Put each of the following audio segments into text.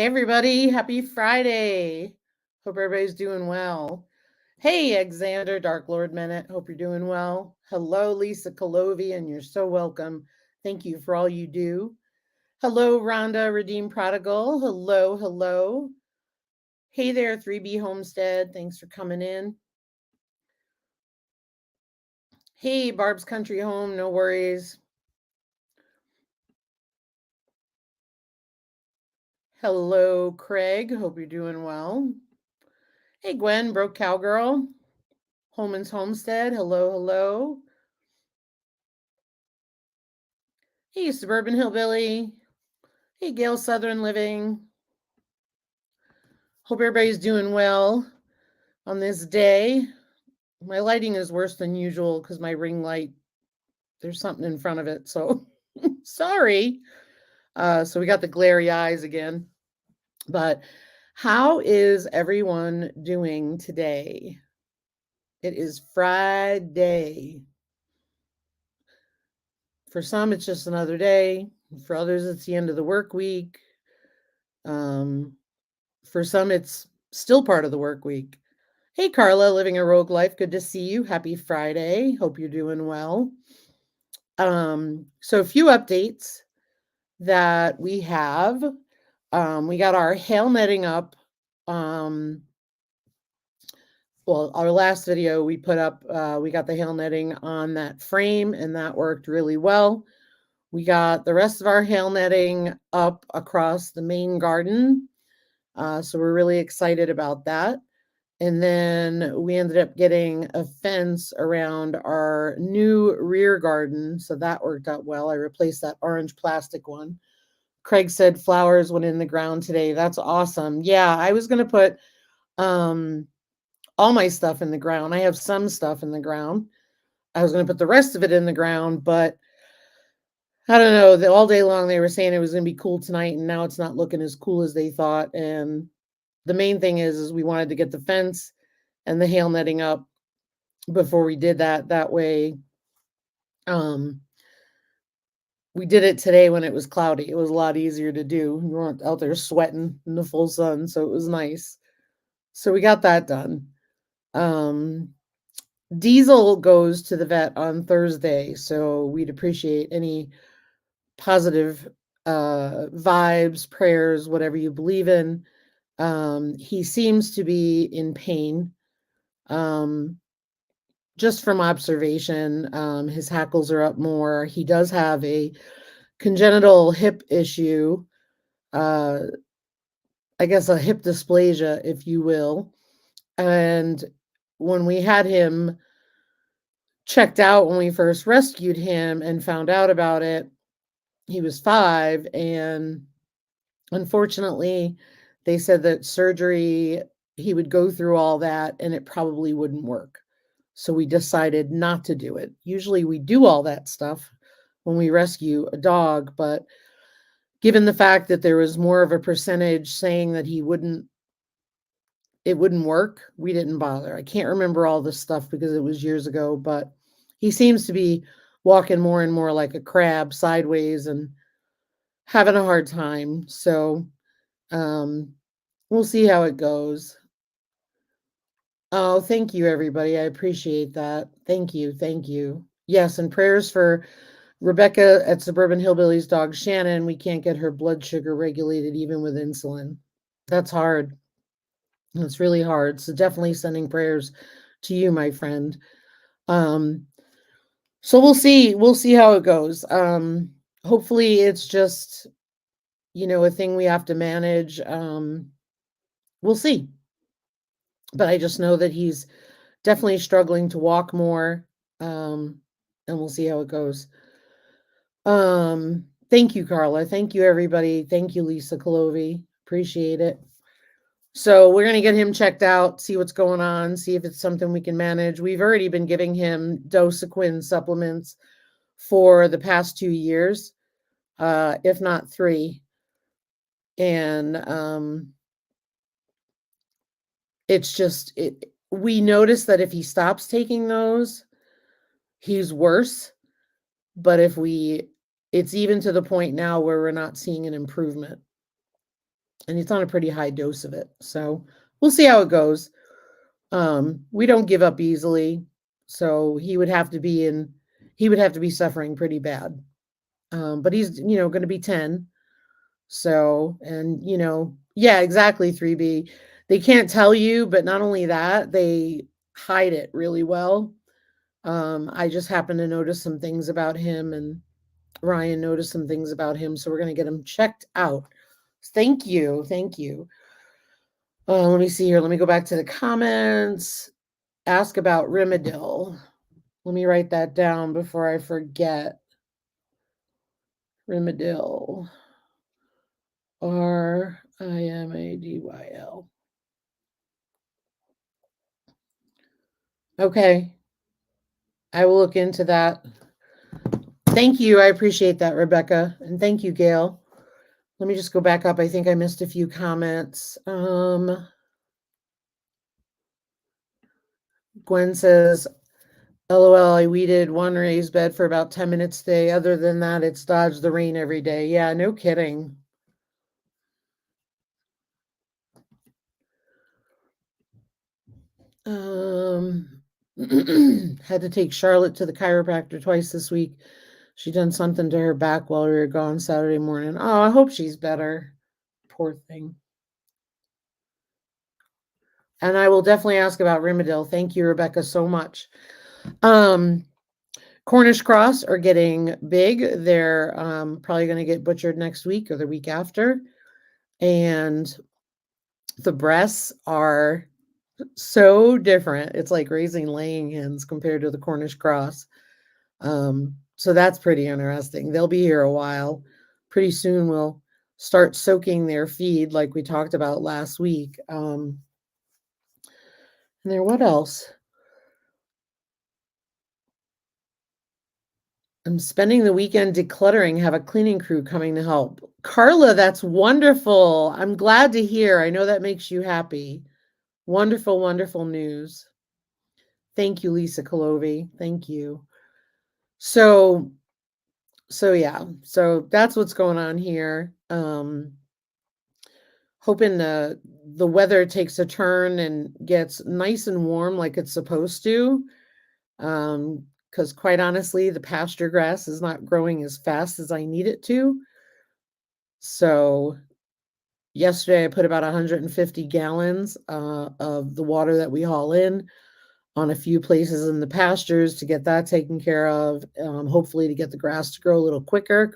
Hey everybody, happy Friday. Hope everybody's doing well. Hey Alexander, Dark Lord Minute, hope you're doing well. Hello Lisa Colovian, you're so welcome. Thank you for all you do. Hello Rhonda, Redeemed Prodigal. Hello, hello. Hey there 3B Homestead, thanks for coming in. Hey Barb's Country Home, no worries. Hello Craig, hope you're doing well. Hey Gwen, Broke Cowgirl. Holman's Homestead, hello, hello. Hey, Suburban Hillbilly. Hey, Gail Southern Living. Hope everybody's doing well on this day. My lighting is worse than usual because my ring light, there's something in front of it. So sorry. So we got the glary eyes again. But how is everyone doing today? It is Friday. For some, it's just another day. For others, it's the end of the work week. For some, it's still part of the work week. Hey, Carla, living a rogue life. Good to see you. Happy Friday. Hope you're doing well. So a few updates that we have. We got our hail netting up. Well, our last video we put up, we got the hail netting on that frame, and that worked really well. We got the rest of our hail netting up across the main garden. So we're really excited about that. And then we ended up getting a fence around our new rear garden. So that worked out well. I replaced that orange plastic one. Craig said flowers went in the ground today. That's awesome. Yeah, I was going to put all my stuff in the ground. I have some stuff in the ground. I was going to put the rest of it in the ground, but I don't know. All day long they were saying it was going to be cool tonight, and now it's not looking as cool as they thought. And the main thing is we wanted to get the fence and the hail netting up before we did that. That way, we did it today when it was cloudy. It was a lot easier to do. We weren't out there sweating in the full sun, so it was nice. So we got that done. Diesel goes to the vet on Thursday, so we'd appreciate any positive vibes, prayers, whatever you believe in. He seems to be in pain. Just from observation, his hackles are up more. He does have a congenital hip issue, I guess a hip dysplasia, if you will. And when we had him checked out when we first rescued him and found out about it, he was 5. And unfortunately, they said that surgery, he would go through all that and it probably wouldn't work. So we decided not to do it. Usually we do all that stuff when we rescue a dog, but given the fact that there was more of a percentage saying that it wouldn't work, we didn't bother. I can't remember all this stuff because it was years ago, but he seems to be walking more and more like a crab sideways and having a hard time. So we'll see how it goes. Oh, thank you, everybody. I appreciate that. Thank you. Thank you. Yes, and prayers for Rebecca at Suburban Hillbillies' dog Shannon. We can't get her blood sugar regulated even with insulin. That's hard. It's really hard. So definitely sending prayers to you, my friend. So we'll see. We'll see how it goes. Hopefully it's just, a thing we have to manage. We'll see. But I just know that he's definitely struggling to walk more. And we'll see how it goes. Thank you, Carla. Thank you, everybody. Thank you, Lisa Colovi. Appreciate it. So we're going to get him checked out, see what's going on, see if it's something we can manage. We've already been giving him Dosequin supplements for the past 2 years, if not 3. And it's just, we notice that if he stops taking those, he's worse. But it's even to the point now where we're not seeing an improvement. and it's on a pretty high dose of it. So we'll see how it goes. We don't give up easily, so he would have to be suffering pretty bad. But he's, going to be 10. So, and yeah, exactly, 3B. They can't tell you, but not only that, they hide it really well. I just happened to notice some things about him, and Ryan noticed some things about him, so we're going to get him checked out. Thank you. Thank you. Let me see here. Let me go back to the comments. Ask about Rimadyl. Let me write that down before I forget. Rimadyl. Rimadyl. Okay. I will look into that. Thank you. I appreciate that, Rebecca. And thank you, Gail. Let me just go back up. I think I missed a few comments. Gwen says, LOL, I weeded one raised bed for about 10 minutes today. Other than that, it's dodged the rain every day. Yeah, no kidding. Had to take Charlotte to the chiropractor twice this week. She done something to her back while we were gone Saturday morning. Oh, I hope she's better. Poor thing. And I will definitely ask about Rimadyl. Thank you, Rebecca, so much. Cornish cross are getting big. They're probably going to get butchered next week or the week after. And the breasts are so different. It's like raising laying hens compared to the Cornish cross. So that's pretty interesting. They'll be here a while. Pretty soon we'll start soaking their feed like we talked about last week. And there, what else? I'm spending the weekend decluttering, have a cleaning crew coming to help. Carla, that's wonderful. I'm glad to hear. I know that makes you happy. Wonderful, wonderful news. Thank you, Lisa Colovi. Thank you. So yeah. So that's what's going on here. Hoping the weather takes a turn and gets nice and warm like it's supposed to. Because quite honestly, the pasture grass is not growing as fast as I need it to. So yesterday I put about 150 gallons of the water that we haul in on a few places in the pastures to get that taken care of. Hopefully to get the grass to grow a little quicker,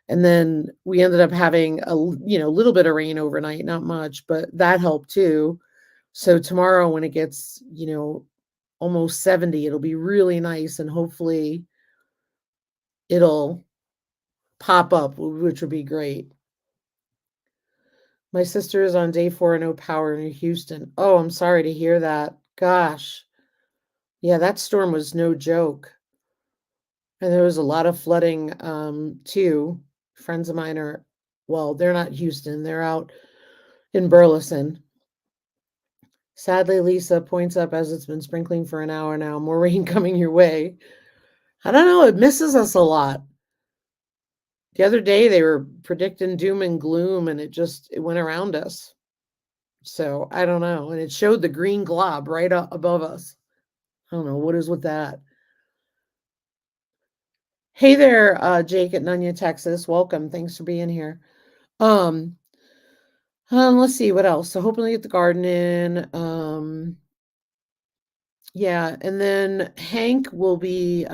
and then we ended up having a little bit of rain overnight, not much, but that helped too. So tomorrow when it gets, almost 70, it'll be really nice, and hopefully it'll pop up, which would be great. My sister is on day 4 and no power in Houston. Oh, I'm sorry to hear that. Gosh. Yeah, that storm was no joke. And there was a lot of flooding too. Friends of mine they're not Houston, they're out in Burleson. Sadly, Lisa points up as it's been sprinkling for an hour now. More rain coming your way. I don't know, it misses us a lot. The other day they were predicting doom and gloom, and it went around us. So I don't know. And it showed the green glob right up above us. I don't know what is with that. Hey there, Jake at Nunya, Texas. Welcome. Thanks for being here. Let's see what else. So hoping to get the garden in. Yeah, and then Hank will be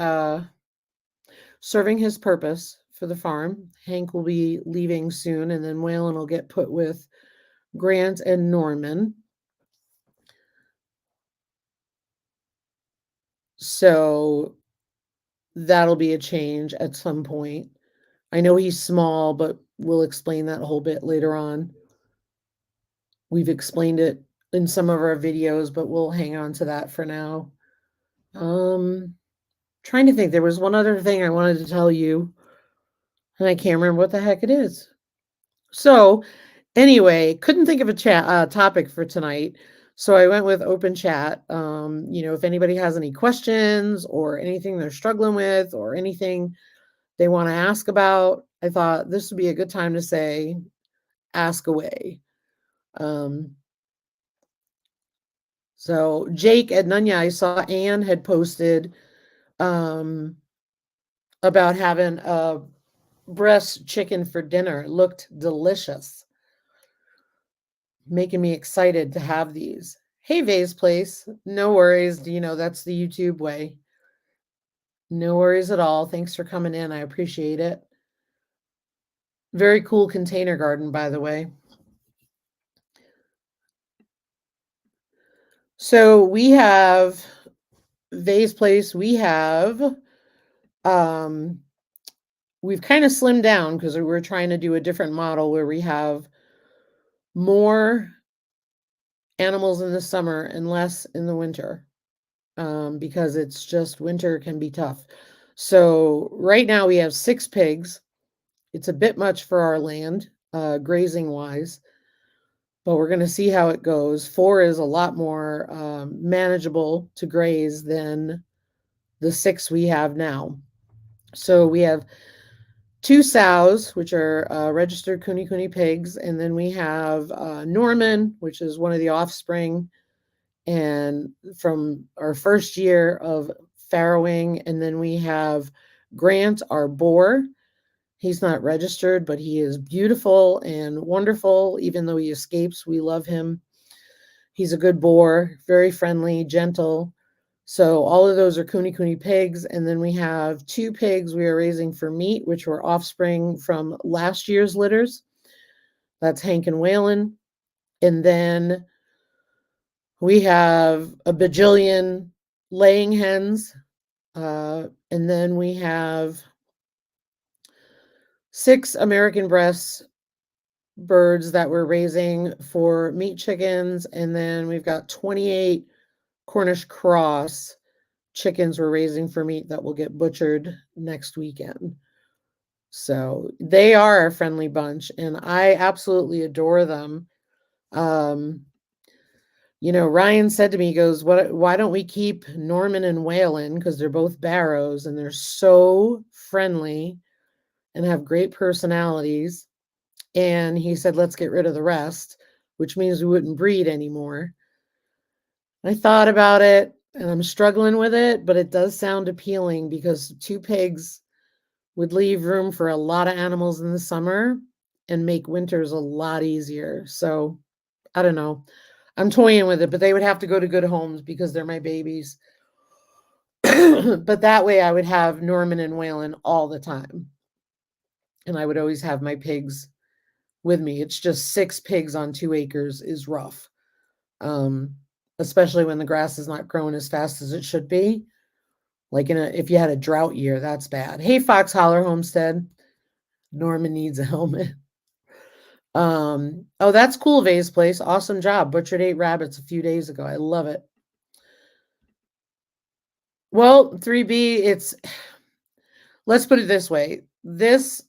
serving his purpose for the farm. Hank will be leaving soon, and then Waylon will get put with Grant and Norman. So that'll be a change at some point. I know he's small, but we'll explain that a whole bit later on. We've explained it in some of our videos, but we'll hang on to that for now. Trying to think, there was one other thing I wanted to tell you, and I can't remember what the heck it is. So anyway, couldn't think of a topic for tonight. So I went with open chat. If anybody has any questions or anything they're struggling with or anything they want to ask about, I thought this would be a good time to say, ask away. So Jake at Nunya, I saw Anne had posted about having a breast chicken for dinner. It looked delicious, making me excited to have these. Hey, Vay's Place. No worries. That's the YouTube way. No worries at all. Thanks for coming in. I appreciate it. Very cool container garden, by the way. So we have Vay's Place. We've kind of slimmed down because we're trying to do a different model where we have more animals in the summer and less in the winter, because it's just winter can be tough. So right now we have 6 pigs. It's a bit much for our land, grazing wise, but we're going to see how it goes. 4 is a lot more manageable to graze than the 6 we have now. So we have 2 sows, which are registered Kuni pigs, and then we have Norman, which is one of the offspring, and from our first year of farrowing, and then we have Grant, our boar. He's not registered, but he is beautiful and wonderful. Even though he escapes, we love him. He's a good boar, very friendly, gentle. So all of those are Kuni pigs. And then we have 2 pigs we are raising for meat, which were offspring from last year's litters. That's Hank and Waylon. And then we have a bajillion laying hens. And then we have 6 American breast birds that we're raising for meat chickens. And then we've got 28 Cornish cross chickens we're raising for meat that will get butchered next weekend. So they are a friendly bunch, and I absolutely adore them. Ryan said to me, he goes, why don't we keep Norman and Waylon? Because they're both barrows and they're so friendly and have great personalities. And he said, let's get rid of the rest, which means we wouldn't breed anymore. I thought about it and I'm struggling with it, but it does sound appealing because 2 pigs would leave room for a lot of animals in the summer and make winters a lot easier. So I don't know. I'm toying with it, but they would have to go to good homes because they're my babies. But that way I would have Norman and Waylon all the time. And I would always have my pigs with me. It's just 6 pigs on 2 acres is rough. Especially when the grass is not growing as fast as it should be. Like if you had a drought year, that's bad. Hey, Fox Holler Homestead. Norman needs a helmet. Oh, that's cool, Vay's Place. Awesome job. Butchered 8 rabbits a few days ago. I love it. Well, 3B, let's put it this way. This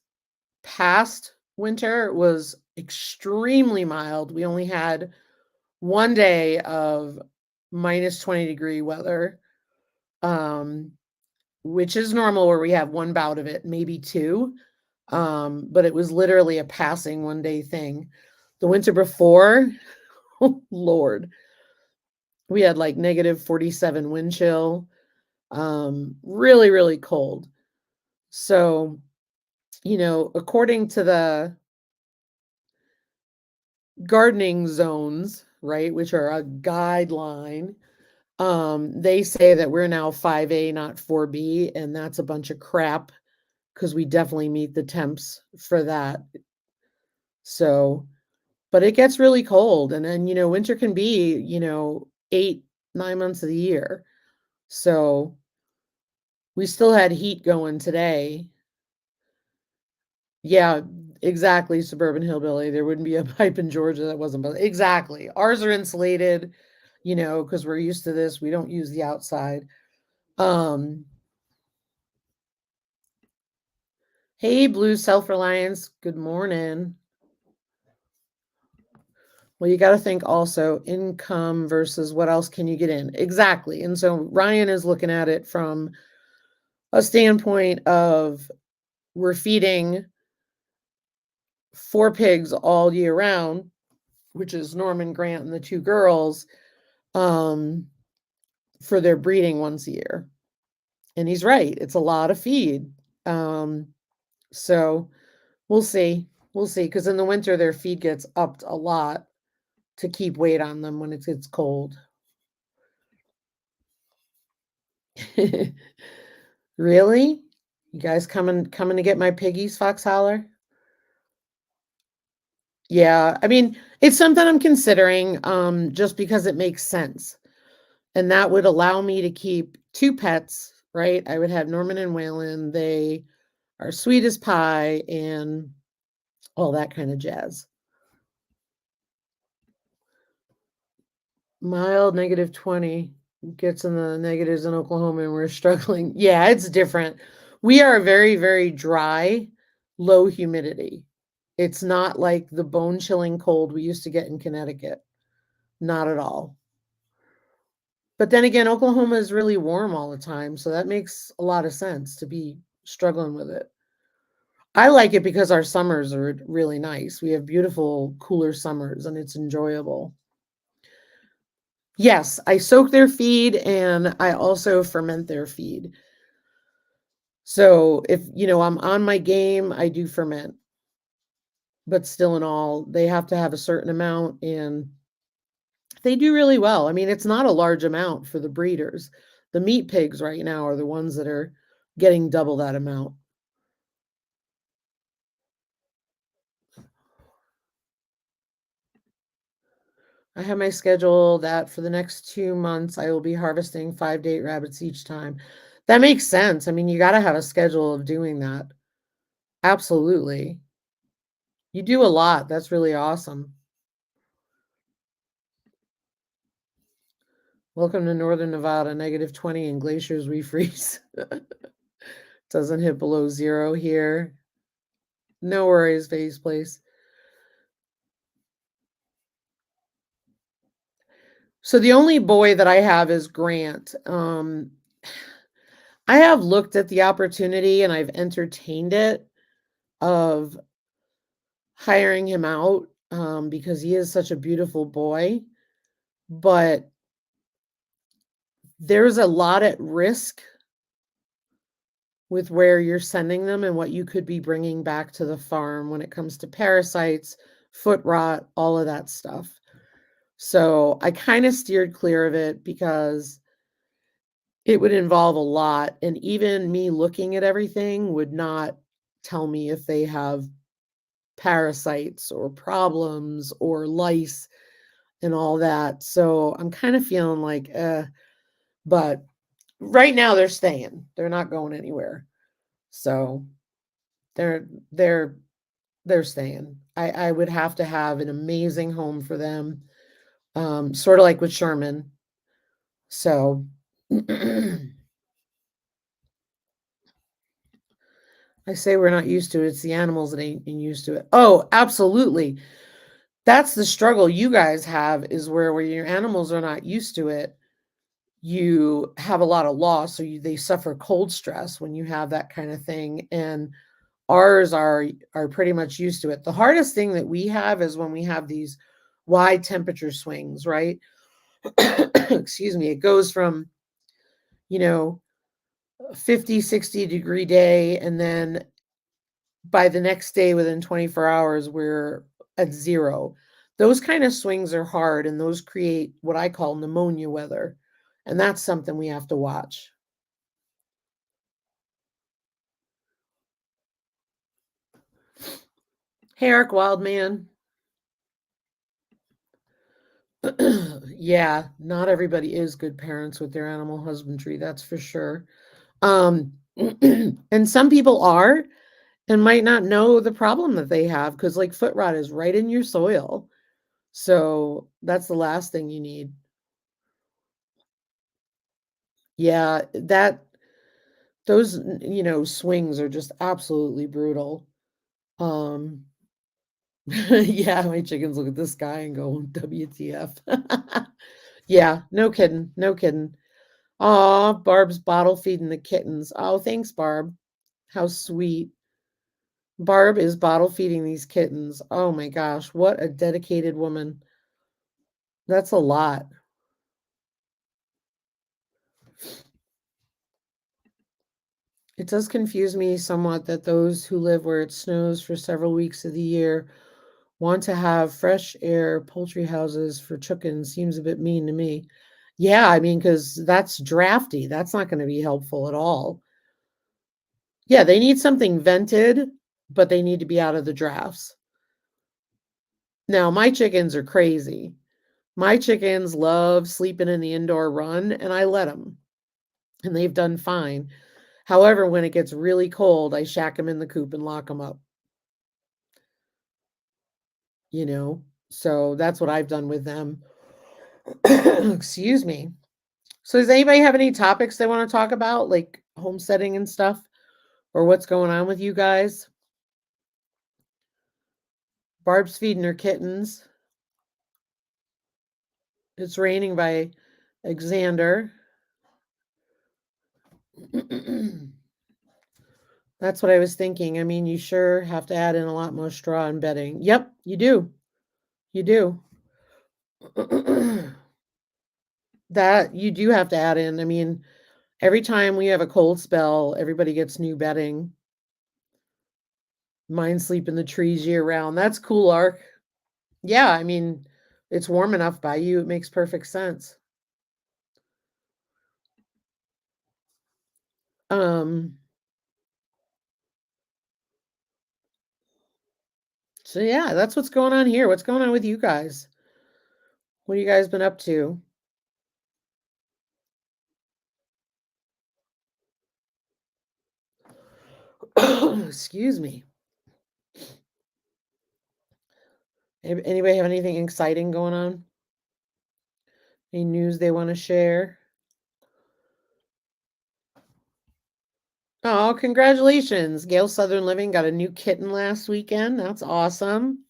past winter was extremely mild. We only had 1 day of minus 20-degree weather, which is normal where we have 1 bout of it, maybe 2. But it was literally a passing 1-day thing. The winter before, oh, Lord, we had like negative 47 wind chill, really, really cold. So, according to the gardening zones, right, which are a guideline, they say that we're now 5A, not 4B, and that's a bunch of crap because we definitely meet the temps for that. So, but it gets really cold, and then, winter can be, 8, 9 months of the year. So we still had heat going today. Yeah, exactly, suburban hillbilly. There wouldn't be a pipe in Georgia that wasn't, but exactly. Ours are insulated, because we're used to this. We don't use the outside. Hey, Blue Self-Reliance, good morning. Well, you got to think also income versus what else can you get in? Exactly. And so Ryan is looking at it from a standpoint of we're feeding 4 pigs all year round, which is Norman, Grant, and the 2 girls, um, for their breeding once a year. And he's right, it's a lot of feed. So we'll see. We'll see, because in the winter, their feed gets upped a lot to keep weight on them when it gets cold. Really? You guys coming to get my piggies, Fox Holler? Yeah, I mean, it's something I'm considering, just because it makes sense. And that would allow me to keep 2 pets, right? I would have Norman and Waylon. They are sweet as pie and all that kind of jazz. Mild -20 gets in the negatives in Oklahoma, and we're struggling. Yeah, it's different. We are very, very dry, low humidity. It's not like the bone-chilling cold we used to get in Connecticut. Not at all. But then again, Oklahoma is really warm all the time, so that makes a lot of sense to be struggling with it. I like it because our summers are really nice. We have beautiful, cooler summers, and it's enjoyable. Yes, I soak their feed and I also ferment their feed. So if, I'm on my game, I do ferment. But still in all, they have to have a certain amount and they do really well. I mean, it's not a large amount for the breeders. The meat pigs right now are the ones that are getting double that amount. I have my schedule that for the next 2 months, I will be harvesting 5 to 8 rabbits each time. That makes sense. I mean, you got to have a schedule of doing that. Absolutely. You do a lot. That's really awesome. Welcome to Northern Nevada, -20 and glaciers refreeze. Doesn't hit below 0 here. No worries, Vase Place. So the only boy that I have is Grant. I have looked at the opportunity and I've entertained it of hiring him out, because he is such a beautiful boy, but there's a lot at risk with where you're sending them and what you could be bringing back to the farm when it comes to parasites, foot rot, all of that stuff. So I kind of steered clear of it because it would involve a lot. And even me looking at everything would not tell me if they have parasites or problems or lice and all that. So I'm kind of feeling like, but right now they're staying. They're not going anywhere. So they're they're they're staying. I would have to have an amazing home for them. Sort of like with Sherman. So I say we're not used to it. It's the animals that ain't used to it. Oh, absolutely. That's the struggle you guys have is where your animals are not used to it. You have a lot of loss, so they suffer cold stress when you have that kind of thing. And ours are pretty much used to it. The hardest thing that we have is when we have these wide temperature swings, right? Excuse me. It goes from, you know, 50, 60-degree day, and then by the next day within 24 hours, we're at 0. Those kind of swings are hard, and those create what I call pneumonia weather. And that's something we have to watch. Hey, Eric Wildman. Yeah, not everybody is good parents with their animal husbandry, that's for sure. Um, and some people are and might not know the problem that they have because, like, foot rot is right in your soil. So that's the last thing you need. Yeah, those swings are just absolutely brutal. Um, yeah, my chickens look at this guy and go, WTF. Yeah, no kidding, no kidding. Aw, Barb's bottle feeding the kittens. Oh, thanks, Barb. How sweet. Barb is bottle feeding these kittens. Oh my gosh, what a dedicated woman. That's a lot. It does confuse me somewhat that those who live where it snows for several weeks of the year want to have fresh air poultry houses for chickens. Seems a bit mean to me. Yeah, I mean, because that's drafty. That's not going to be helpful at all. Yeah, they need something vented, but they need to be out of the drafts. Now, my chickens are crazy. My chickens love sleeping in the indoor run, and I let them, and they've done fine. However, when it gets really cold, I shack them in the coop and lock them up, you know? So that's what I've done with them. Excuse me. So does anybody have any topics they want to talk about, like homesteading and stuff, or what's going on with you guys? Barb's feeding her kittens. It's Raining by Xander. That's what I was thinking. I mean, you sure have to add in a lot more straw and bedding. Yep, you do. You do. That you do have to add in. I mean, every time we have a cold spell, everybody gets new bedding. Mine sleep in the trees year round. That's cool, Ark. Yeah, I mean, it's warm enough by you. It makes perfect sense. Um, so yeah, that's what's going on here. What's going on with you guys? What have you guys been up to? Excuse me. Anybody have anything exciting going on? Any news they want to share? Oh, congratulations. Gail Southern Living got a new kitten last weekend. That's awesome.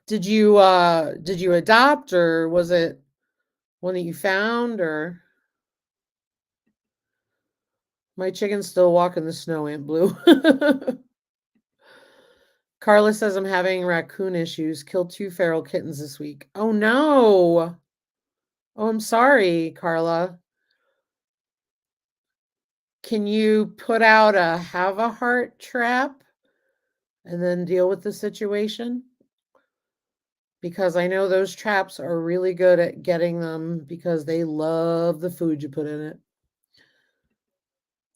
Did you adopt, or was it one that you found? Or my chicken's still walking the snow, Aunt Blue. Carla says I'm having raccoon issues. Killed 2 feral kittens this week. Oh no. Oh, I'm sorry, Carla. Can you put out a have a heart trap and then deal with the situation? Because I know those traps are really good at getting them because they love the food you put in it.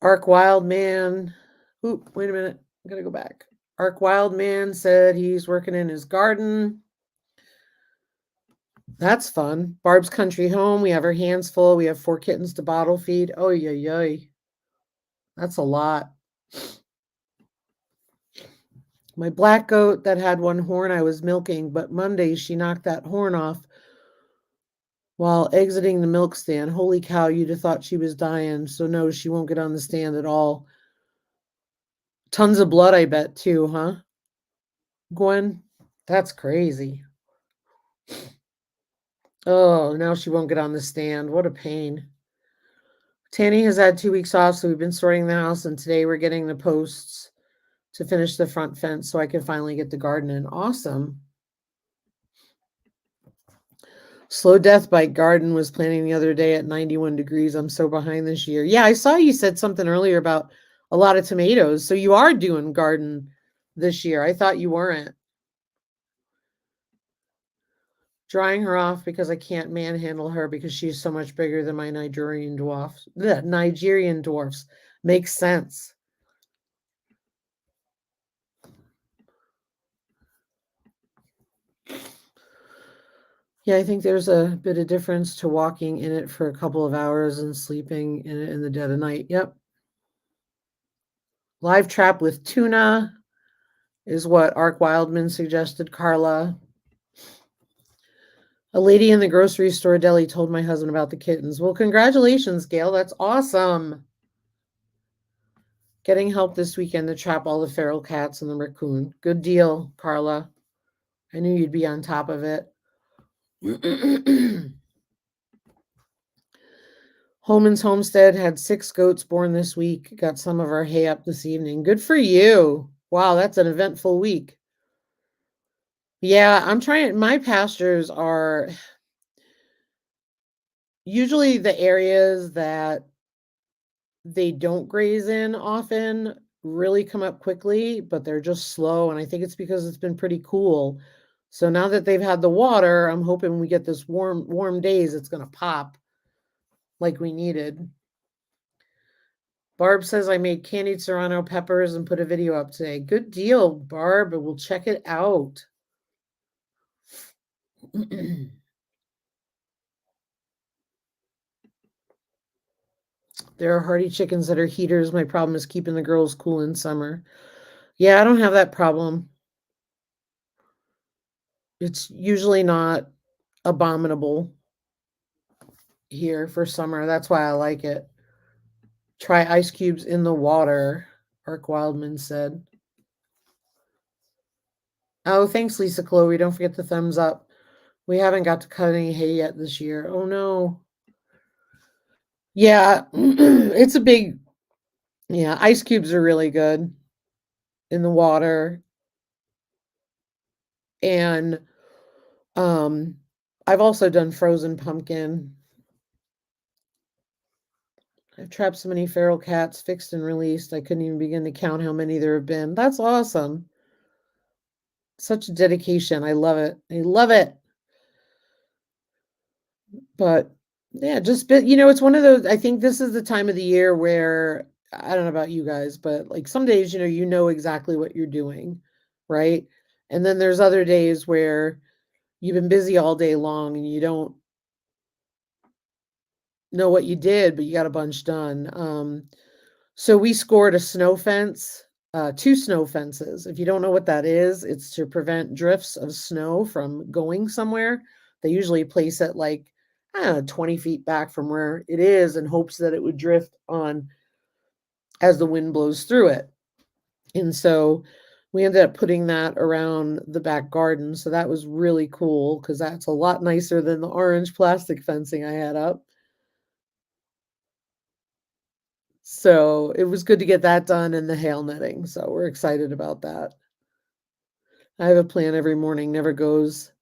Ark Wildman. Oop, wait a minute. I gotta go back. Ark Wildman said he's working in his garden. That's fun. Barb's country home. We have her hands full. We have 4 kittens to bottle feed. Oh, yeah. That's a lot. My black goat that had 1 horn I was milking, but Monday she knocked that horn off while exiting the milk stand. Holy cow, you'd have thought she was dying. So no, she won't get on the stand at all. Tons of blood, I bet, too, huh? Gwen? That's crazy. Oh, now she won't get on the stand. What a pain. Tanny has had 2 weeks off, so we've been sorting the house, and today we're getting the posts to finish the front fence so I can finally get the garden in. Awesome. Slow Death by Garden was planning the other day at 91 degrees. I'm so behind this year. Yeah, I saw you said something earlier about a lot of tomatoes. So you are doing garden this year. I thought you weren't. Drying her off because I can't manhandle her because she's so much bigger than my Nigerian dwarfs. The Nigerian dwarfs. Makes sense. Yeah, I think there's a bit of difference to walking in it for a couple of hours and sleeping in it in the dead of night. Yep. Live trap with tuna is what Ark Wildman suggested, Carla. A lady in the grocery store deli told my husband about the kittens. Well, congratulations, Gail. That's awesome. Getting help this weekend to trap all the feral cats and the raccoon. Good deal, Carla. I knew you'd be on top of it. Holman's Homestead had 6 goats born this week. Got some of our hay up this evening. Good for you. Wow, that's an eventful week. Yeah, I'm trying my pastures are usually the areas that they don't graze in often really come up quickly, but they're just slow, and I think it's because it's been pretty cool. So now that they've had the water, I'm hoping we get this warm days, it's gonna pop like we needed. Barb says I made candied serrano peppers and put a video up today. Good deal, Barb. We'll check it out. There are hardy chickens that are heaters. My problem is keeping the girls cool in summer. Yeah, I don't have that problem. It's usually not abominable here for summer. That's why I like it. Try ice cubes in the water, Ark Wildman said. Oh, thanks, Lisa Chloe. Don't forget the thumbs up. We haven't got to cut any hay yet this year. Oh, no. Yeah, it's a big, yeah, ice cubes are really good in the water. And I've also done frozen pumpkin. I've trapped so many feral cats, fixed and released. I couldn't even begin to count how many there have been. That's awesome. Such dedication. I love it. I love it. But yeah, it's one of those, I think this is the time of the year where I don't know about you guys, but like some days, you know exactly what you're doing, right? And then there's other days where you've been busy all day long and you don't know what you did, but you got a bunch done. So we scored a snow fence, 2 snow fences. If you don't know what that is, it's to prevent drifts of snow from going somewhere. They usually place it like, I don't know, 20 feet back from where it is in hopes that it would drift on as the wind blows through it. And so we ended up putting that around the back garden. So that was really cool because that's a lot nicer than the orange plastic fencing I had up. So it was good to get that done and the hail netting. So we're excited about that. I have a plan every morning, never goes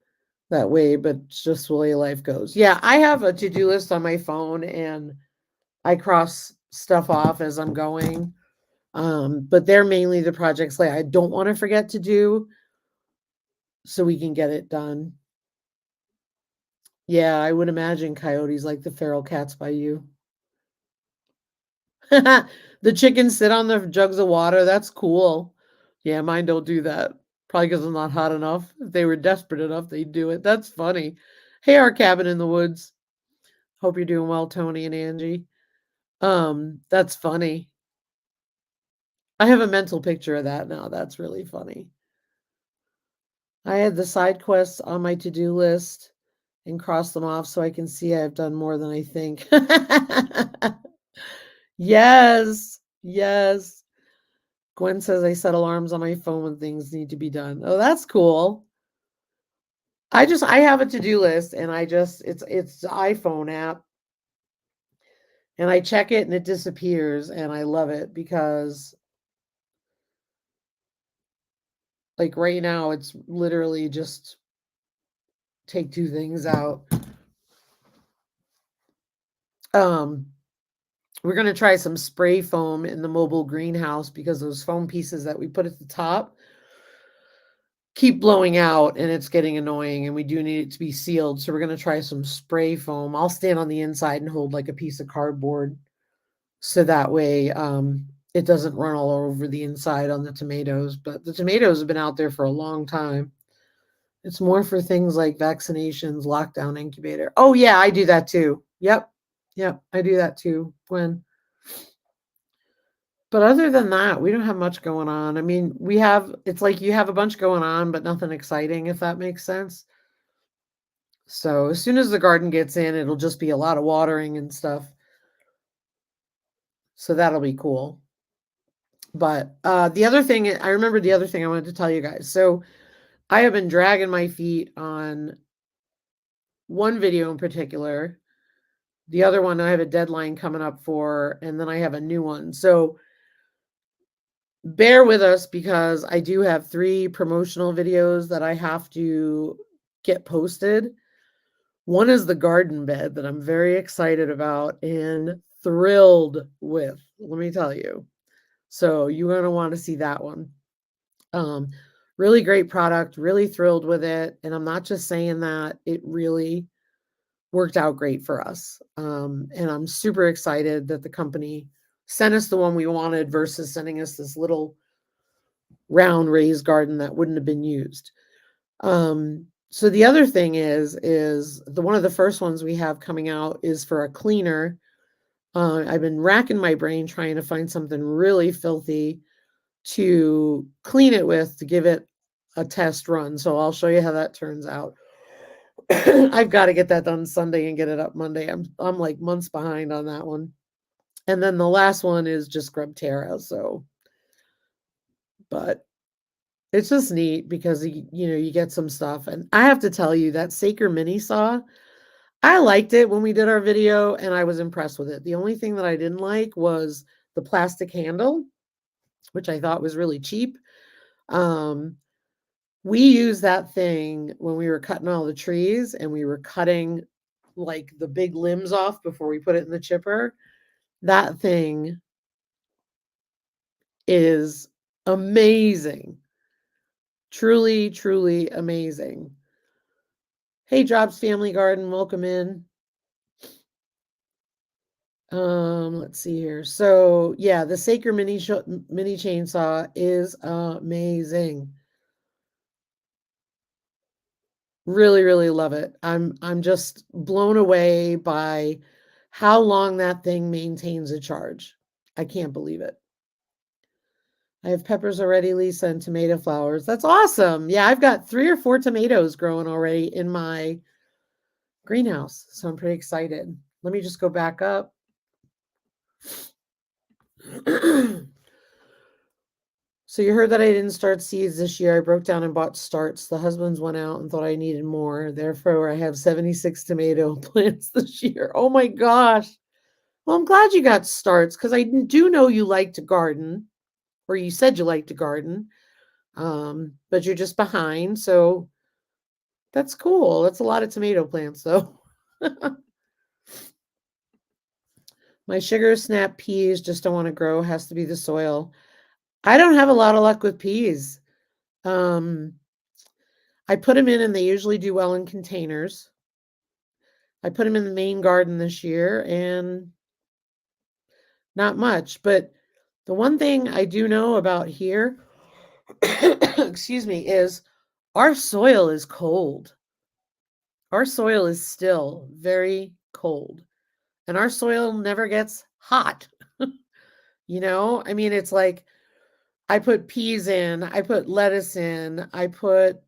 that way, but it's just the way life goes. Yeah, I have a to-do list on my phone and I cross stuff off as I'm going. But they're mainly the projects like I don't want to forget to do so we can get it done. Yeah, I would imagine coyotes like the feral cats by you. The chickens sit on the jugs of water. That's cool. Yeah, mine don't do that. Probably because I'm not hot enough. If they were desperate enough, they'd do it. That's funny. Hey, our cabin in the woods. Hope you're doing well, Tony and Angie. That's funny. I have a mental picture of that now. That's really funny. I had the side quests on my to-do list and cross them off so I can see I've done more than I think. Yes. Yes. Gwen says I set alarms on my phone when things need to be done. Oh, that's cool. I have a to-do list and it's the iPhone app and I check it and it disappears and I love it because like right now it's literally just take 2 things out. We're going to try some spray foam in the mobile greenhouse because those foam pieces that we put at the top keep blowing out and it's getting annoying and we do need it to be sealed. So we're going to try some spray foam. I'll stand on the inside and hold like a piece of cardboard so that way it doesn't run all over the inside on the tomatoes. But the tomatoes have been out there for a long time. It's more for things like vaccinations, lockdown incubator. Oh yeah, I do that too. Yep. Yep, I do that too, Gwen. But other than that, we don't have much going on. I mean, it's like you have a bunch going on, but nothing exciting, if that makes sense. So as soon as the garden gets in, it'll just be a lot of watering and stuff. So that'll be cool. But the other thing, I remember the other thing I wanted to tell you guys. So I have been dragging my feet on one video in particular The other one I have a deadline coming up for, and then I have a new one. So bear with us because I do have 3 promotional videos that I have to get posted. One is the garden bed that I'm very excited about and thrilled with, let me tell you. So you're going to want to see that one. Um, really great product, really thrilled with it. And I'm not just saying that, it really worked out great for us. And I'm super excited that the company sent us the one we wanted versus sending us this little round raised garden that wouldn't have been used. So the other thing is the one of the first ones we have coming out is for a cleaner. I've been racking my brain trying to find something really filthy to clean it with to give it a test run. So I'll show you how that turns out. I've got to get that done Sunday and get it up Monday. I'm like months behind on that one. And then the last one is just Scrub Terra. So, but it's just neat because you get some stuff. And I have to tell you that Saker mini saw, I liked it when we did our video and I was impressed with it. The only thing that I didn't like was the plastic handle, which I thought was really cheap. We used that thing when we were cutting all the trees and we were cutting like the big limbs off before we put it in the chipper. That thing is amazing. Truly, truly amazing. Hey, Drops Family Garden, welcome in. Let's see here. So yeah, the Saker mini chainsaw is amazing. Really, really love it. I'm just blown away by how long that thing maintains a charge. I can't believe it. I have peppers already, Lisa, and tomato flowers. That's awesome. Yeah, I've got 3 or 4 tomatoes growing already in my greenhouse, so I'm pretty excited. Let me just go back up. So you heard that I didn't start seeds this year. I broke down and bought starts. The husbands went out and thought I needed more. Therefore, I have 76 tomato plants this year. Oh my gosh. Well, I'm glad you got starts because I do know you like to garden, or you said you like to garden, but you're just behind. So that's cool. That's a lot of tomato plants, though. My sugar snap peas just don't want to grow. Has to be the soil. I don't have a lot of luck with peas. I put them in and they usually do well in containers. I put them in the main garden this year and not much. But the one thing I do know about here, excuse me, is our soil is cold. Our soil is still very cold. And our soil never gets hot. I mean, it's like I put peas in, I put lettuce in, I put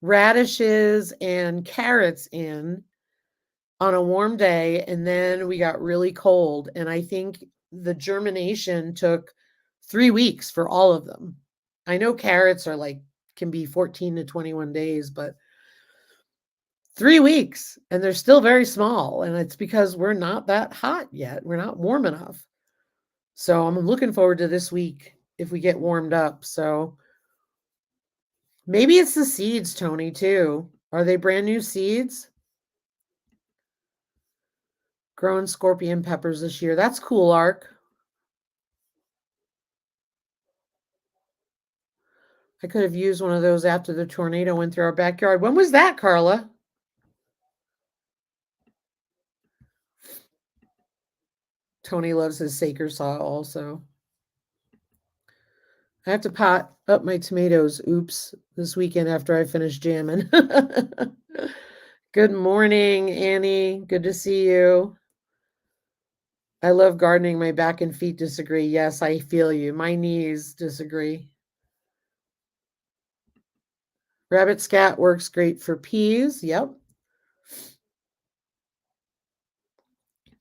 radishes and carrots in on a warm day, and then we got really cold. And I think the germination took 3 weeks for all of them. I know carrots are like can be 14 to 21 days, but 3 weeks and they're still very small. And it's because we're not that hot yet. We're not warm enough. So I'm looking forward to this week if we get warmed up. So maybe it's the seeds, Tony, too. Are they brand new seeds? Growing scorpion peppers this year. That's cool, Ark. I could have used one of those after the tornado went through our backyard. When was that, Carla? Tony loves his Saker saw also. I have to pot up my tomatoes, oops, this weekend after I finish jamming. Good morning, Annie. Good to see you. I love gardening. My back and feet disagree. Yes, I feel you. My knees disagree. Rabbit scat works great for peas. Yep.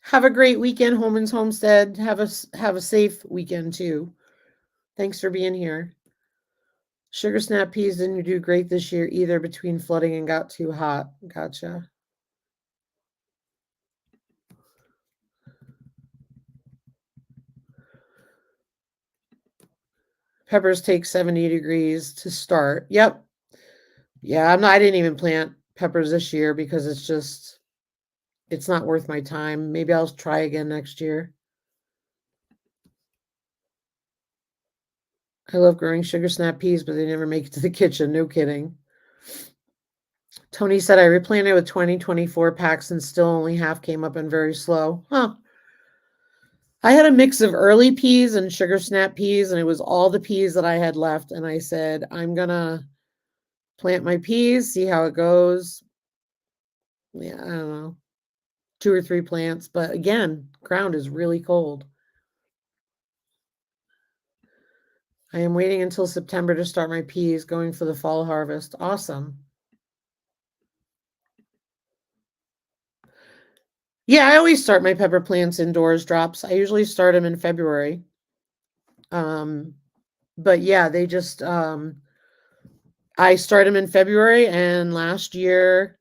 Have a great weekend, Holman's Homestead. Have a safe weekend too. Thanks for being here. Sugar snap peas didn't do great this year either between flooding and got too hot. Gotcha. Peppers take 70 degrees to start. Yep. Yeah, I didn't even plant peppers this year because it's not worth my time. Maybe I'll try again next year. I love growing sugar snap peas, but they never make it to the kitchen. No kidding. Tony said I replanted with 2024 packs and still only half came up and very slow. Huh. I had a mix of early peas and sugar snap peas, and it was all the peas that I had left. And I said, I'm going to plant my peas, see how it goes. Yeah, I don't know. 2 or 3 plants. But again, ground is really cold. I am waiting until September to start my peas, going for the fall harvest. Awesome. Yeah, I always start my pepper plants indoors drops. I usually start them in February. But yeah, they just I start them in February, and last year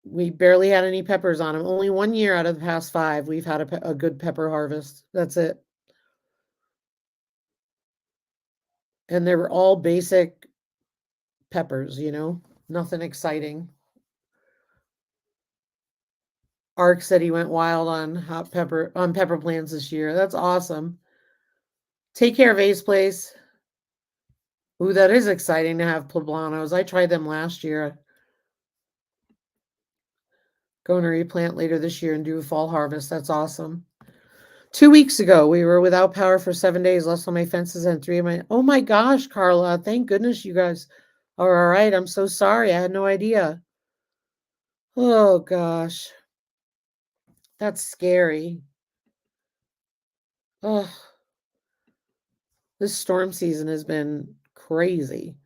we barely had any peppers on them. Only 1 year out of the past 5 we've had a good pepper harvest. That's it. And they were all basic peppers, nothing exciting. Ark said he went wild on pepper plants this year. That's awesome. Take care of Ace Place. Ooh, that is exciting to have poblanos. I tried them last year. Going to replant later this year and do a fall harvest. That's awesome. 2 weeks ago, we were without power for 7 days, lost all my fences and 3 of my. Oh my gosh, Carla. Thank goodness you guys are all right. I'm so sorry. I had no idea. Oh gosh. That's scary. Oh, this storm season has been crazy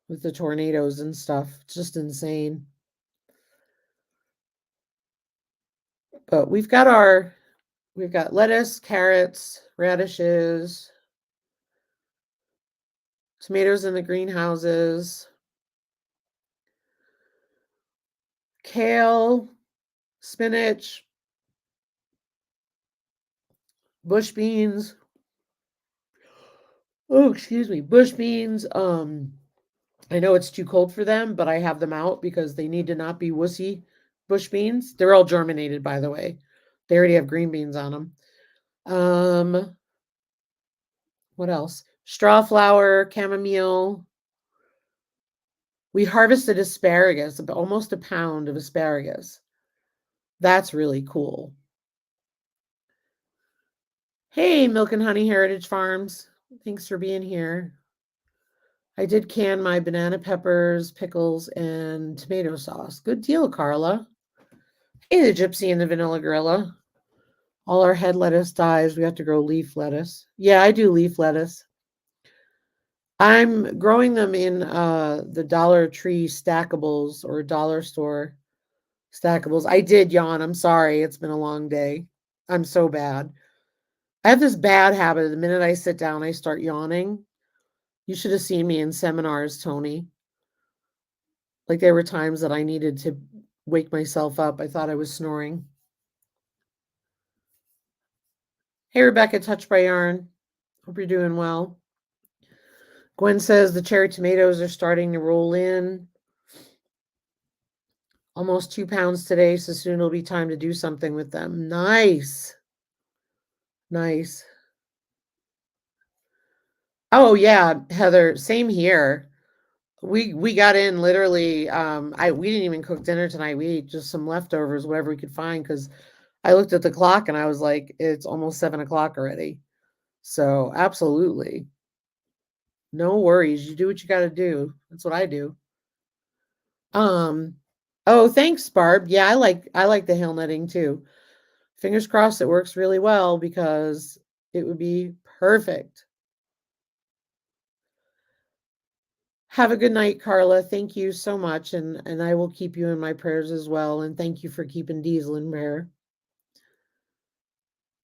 with the tornadoes and stuff. It's just insane. But we've got lettuce, carrots, radishes, tomatoes in the greenhouses, kale, spinach, bush beans. Oh, excuse me, bush beans. I know it's too cold for them, but I have them out because they need to not be wussy bush beans. They're all germinated, by the way. They already have green beans on them. What else? Straw flower, chamomile. We harvested asparagus, almost a pound of asparagus. That's really cool. Hey, Milk and Honey Heritage Farms. Thanks for being here. I did can my banana peppers, pickles, and tomato sauce. Good deal, Carla. Hey, the Gypsy and the Vanilla Gorilla. All our head lettuce dies. We have to grow leaf lettuce. Yeah, I do leaf lettuce. I'm growing them in the Dollar Tree stackables or dollar store stackables. I did yawn. I'm sorry. It's been a long day. I'm so bad. I have this bad habit. The minute I sit down, I start yawning. You should have seen me in seminars, Tony. Like there were times that I needed to wake myself up. I thought I was snoring. Hey, Rebecca, Touched by Yarn. Hope you're doing well. Gwen says the cherry tomatoes are starting to roll in. Almost 2 pounds today, so soon it'll be time to do something with them. Nice. Nice. Oh yeah, Heather, same here. We got in literally we didn't even cook dinner tonight. We ate just some leftovers, whatever we could find, because I looked at the clock and I was like, it's almost 7 o'clock already. So absolutely. No worries. You do what you gotta do. That's what I do. Oh, thanks, Barb. Yeah, I like the hail netting too. Fingers crossed it works really well because it would be perfect. Have a good night, Carla. Thank you so much, and I will keep you in my prayers as well. And thank you for keeping Diesel in prayer.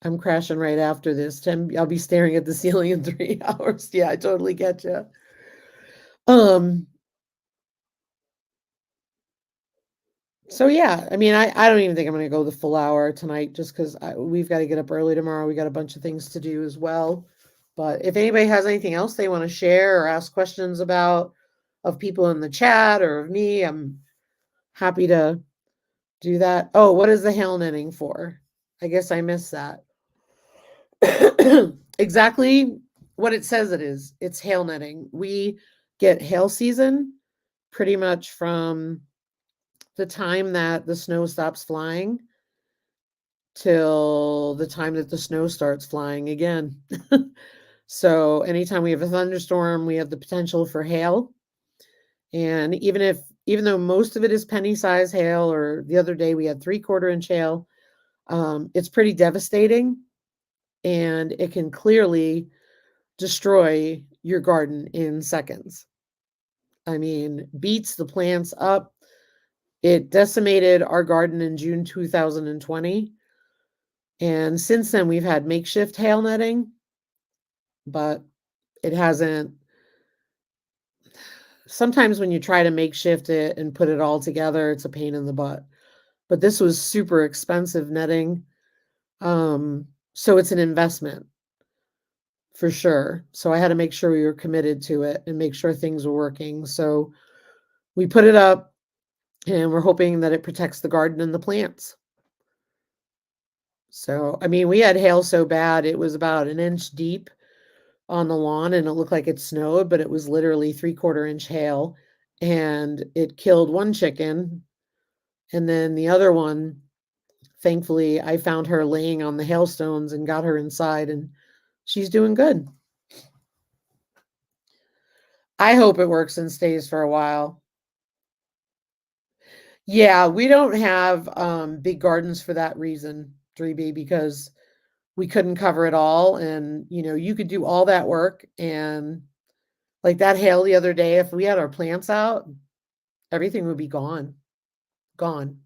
I'm crashing right after this. I'll be staring at the ceiling in 3 hours. Yeah, I totally get you. So yeah, I mean, I don't even think I'm going to go the full hour tonight just because we've got to get up early tomorrow. We got a bunch of things to do as well. But if anybody has anything else they want to share or ask questions about of people in the chat or of me, I'm happy to do that. Oh, what is the hail netting for? I guess I missed that. Exactly what it says it is. It's hail netting. We get hail season pretty much from the time that the snow stops flying till the time that the snow starts flying again. So anytime we have a thunderstorm, we have the potential for hail. And even though most of it is penny size hail, or the other day we had 3/4 inch hail, it's pretty devastating, and it can clearly destroy your garden in seconds. I mean, beats the plants up. It decimated our garden in June 2020. And since then, we've had makeshift hail netting, but it hasn't. Sometimes when you try to makeshift it and put it all together, it's a pain in the butt. But this was super expensive netting. So it's an investment for sure. So I had to make sure we were committed to it and make sure things were working. So we put it up and we're hoping that it protects the garden and the plants. So, I mean, we had hail so bad, it was about an inch deep on the lawn and it looked like it snowed, but it was literally 3/4 inch hail, and it killed one chicken. And then the other one, thankfully, I found her laying on the hailstones and got her inside, and she's doing good. I hope it works and stays for a while. Yeah, we don't have big gardens for that reason, 3B, because we couldn't cover it all. And, you could do all that work. And like that hail the other day, if we had our plants out, everything would be gone. Gone.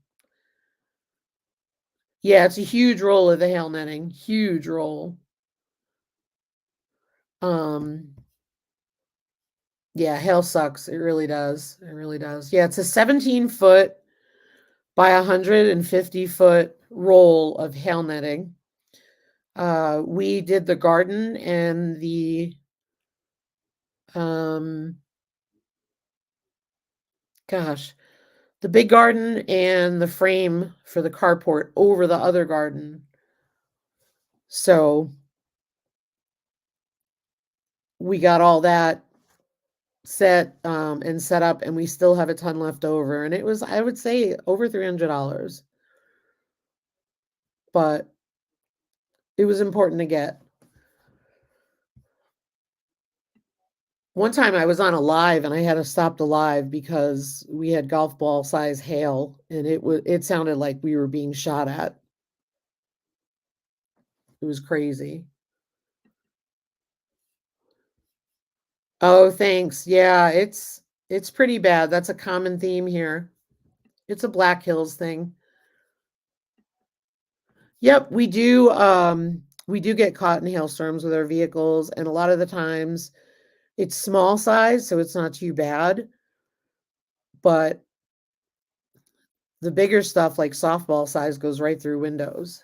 Yeah, it's a huge roll of the hail netting. Huge roll. Um, yeah, hail sucks. It really does. It really does. Yeah, it's a 17-foot by 150-foot roll of hail netting. We did the garden and the the big garden and the frame for the carport over the other garden. So we got all that set and set up, and we still have a ton left over. And it was, I would say, over $300, but it was important to get. One time I was on a live and I had to stop the live because we had golf ball size hail, and it sounded like we were being shot at. It was crazy. Oh, thanks. Yeah, it's pretty bad. That's a common theme here. It's a Black Hills thing. Yep, we do get caught in hailstorms with our vehicles, and a lot of the times it's small size, so it's not too bad. But the bigger stuff like softball size goes right through windows.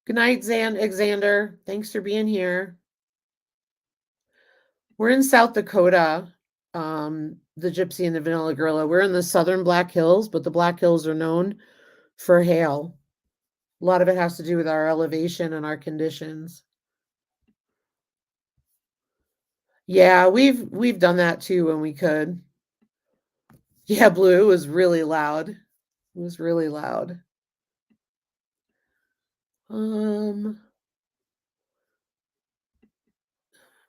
Good night, Xander. Thanks for being here. We're in South Dakota, the Gypsy and the Vanilla Gorilla. We're in the southern Black Hills, but the Black Hills are known for hail. A lot of it has to do with our elevation and our conditions. Yeah, we've done that too when we could. Yeah, Blue was really loud. It was really loud.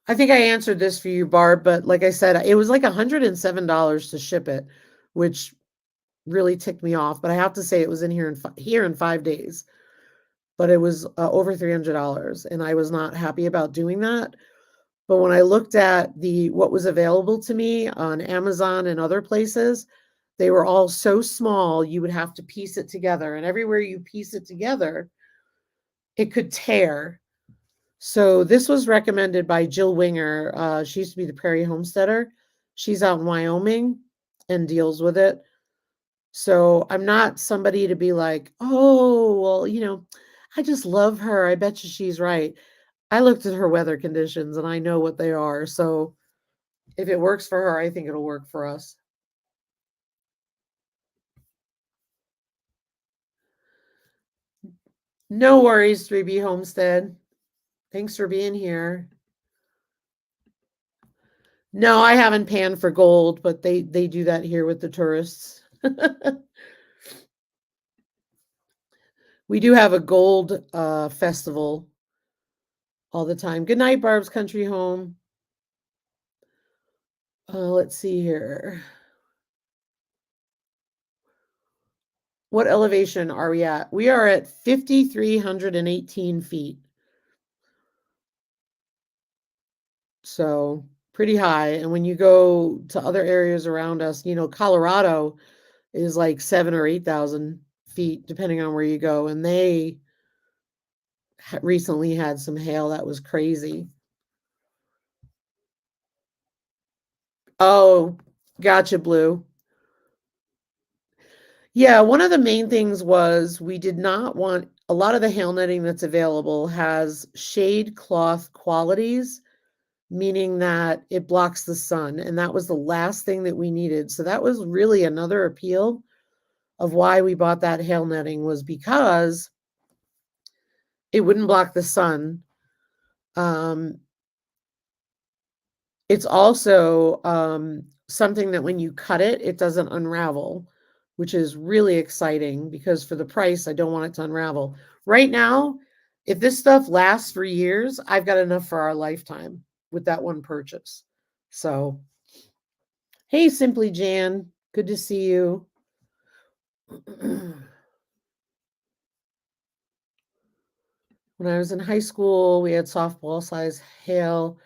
I think I answered this for you, Barb, but like I said, it was like $107 to ship it, which really ticked me off. But I have to say, it was in here in 5 days. But it was over $300, and I was not happy about doing that. But when I looked at what was available to me on Amazon and other places, they were all so small, you would have to piece it together. And everywhere you piece it together, it could tear. So this was recommended by Jill Winger. She used to be the Prairie Homesteader. She's out in Wyoming and deals with it. So I'm not somebody to be like, oh, well, I just love her. I bet you she's right. I looked at her weather conditions and I know what they are. So if it works for her, I think it'll work for us. No worries, 3B Homestead. Thanks for being here. No, I haven't panned for gold, but they do that here with the tourists. We do have a gold festival all the time. Good night, Barb's Country Home. Let's see here. What elevation are we at? We are at 5,318 feet. So pretty high. And when you go to other areas around us, Colorado is like 7 or 8,000 feet, depending on where you go. And they recently had some hail that was crazy. Oh, gotcha, Blue. Yeah, one of the main things was we did not want a lot of the hail netting that's available has shade cloth qualities, meaning that it blocks the sun. And that was the last thing that we needed. So that was really another appeal of why we bought that hail netting, was because it wouldn't block the sun. It's also something that when you cut it, it doesn't unravel, which is really exciting because for the price, I don't want it to unravel. Right now, if this stuff lasts for years, I've got enough for our lifetime with that one purchase. So, hey, Simply Jan, good to see you. When I was in high school, we had softball size hail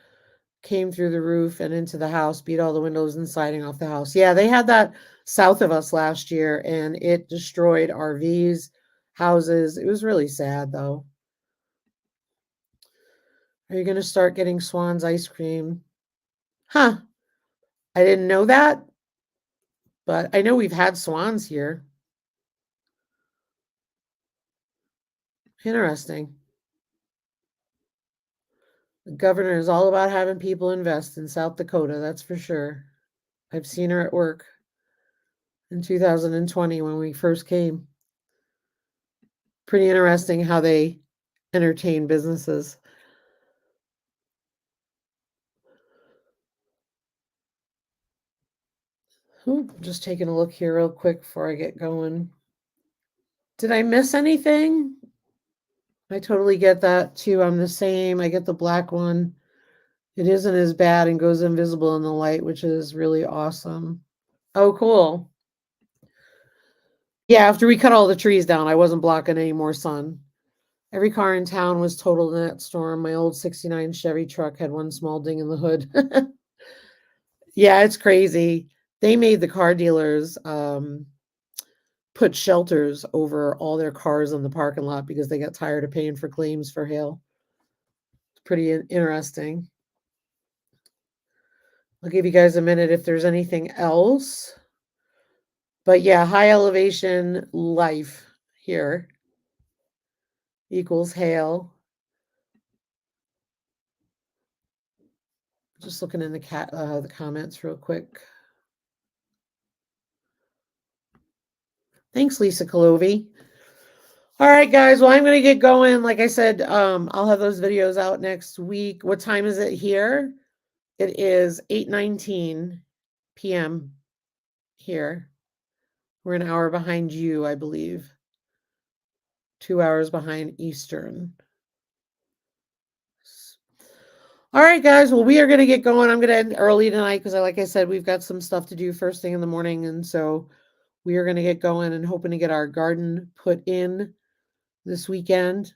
came through the roof and into the house, beat all the windows and siding off the house. Yeah, they had that south of us last year and it destroyed RVs, houses. It was really sad though. Are you going to start getting Swan's ice cream? Huh. I didn't know that, but I know we've had Swans here. Interesting. The governor is all about having people invest in South Dakota, that's for sure. I've seen her at work in 2020 when we first came. Pretty interesting how they entertain businesses. Ooh, just taking a look here real quick before I get going. Did I miss anything? I totally get that too. I'm the same. I get the black one. It isn't as bad and goes invisible in the light, which is really awesome. Oh, cool. Yeah, after we cut all the trees down, I wasn't blocking any more sun. Every car in town was totaled in that storm. My old 69 Chevy truck had one small ding in the hood. Yeah, it's crazy. They made the car dealers put shelters over all their cars in the parking lot because they got tired of paying for claims for hail. It's pretty interesting. I'll give you guys a minute if there's anything else. But yeah, high elevation life here equals hail. Just looking in the comments real quick. Thanks, Lisa Calovi. All right, guys. Well, I'm going to get going. Like I said, I'll have those videos out next week. What time is it here? It is 8:19 p.m. here. We're an hour behind you, I believe. 2 hours behind Eastern. All right, guys. Well, we are going to get going. I'm going to end early tonight because, like I said, we've got some stuff to do first thing in the morning. And so we are going to get going and hoping to get our garden put in this weekend.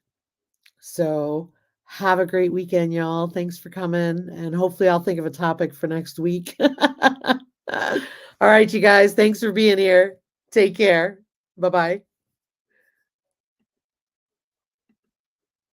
So have a great weekend, y'all. Thanks for coming. And hopefully I'll think of a topic for next week. All right, you guys. Thanks for being here. Take care. Bye-bye.